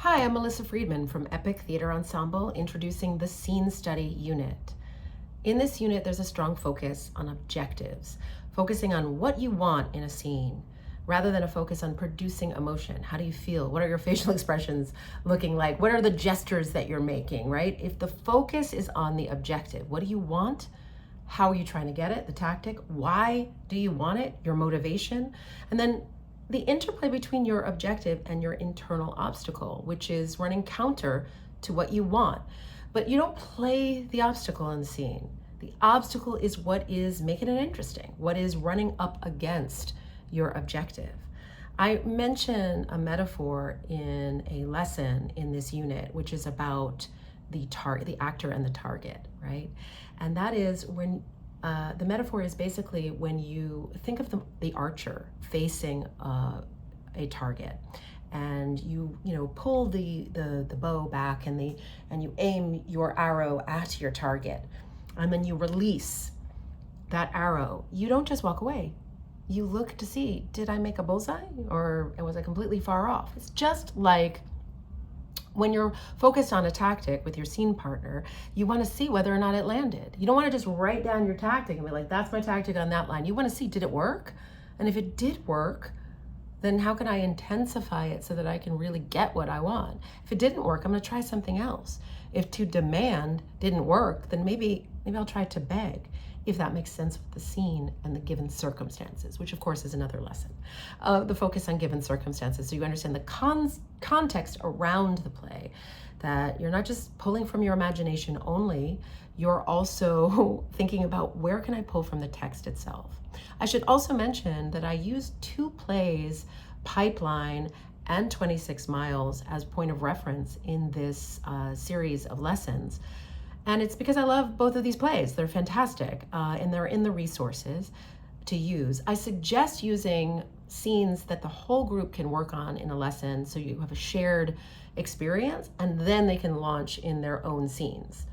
Hi, I'm Melissa Friedman from Epic Theater Ensemble, introducing the Scene Study Unit. In this unit, there's a strong focus on objectives, focusing on what you want in a scene, rather than a focus on producing emotion. How do you feel? What are your facial expressions looking like? What are the gestures that you're making, right? If the focus is on the objective, what do you want? How are you trying to get it? The tactic? Why do you want it? Your motivation? And then the interplay between your objective and your internal obstacle, which is running counter to what you want. But you don't play the obstacle in the scene. The obstacle is what is making it interesting, what is running up against your objective. I mention a metaphor in a lesson in this unit, which is about the actor and the target, right? And that is when the metaphor is basically when you think of the archer facing a target, and you pull the bow back and you aim your arrow at your target, and then you release that arrow. You don't just walk away. You look to see, did I make a bullseye or was I completely far off? It's just like when you're focused on a tactic with your scene partner, you want to see whether or not it landed. You don't want to just write down your tactic and be like, that's my tactic on that line. You want to see, did it work? And if it did work, then how can I intensify it so that I can really get what I want? If it didn't work, I'm going to try something else. If to demand didn't work, then maybe I'll try to beg, if that makes sense with the scene and the given circumstances, which of course is another lesson. The focus on given circumstances, so you understand the context around the play, that you're not just pulling from your imagination only, you're also thinking about where can I pull from the text itself. I should also mention that I used 2 plays, Pipeline and 26 Miles, as point of reference in this series of lessons. And it's because I love both of these plays. They're fantastic, and they're in the resources to use. I suggest using scenes that the whole group can work on in a lesson, so you have a shared experience, and then they can launch in their own scenes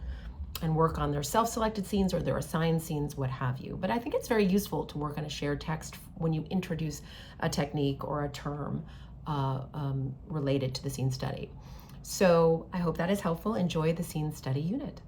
and work on their self-selected scenes or their assigned scenes, what have you. But I think it's very useful to work on a shared text when you introduce a technique or a term related to the scene study. So I hope that is helpful. Enjoy the scene study unit.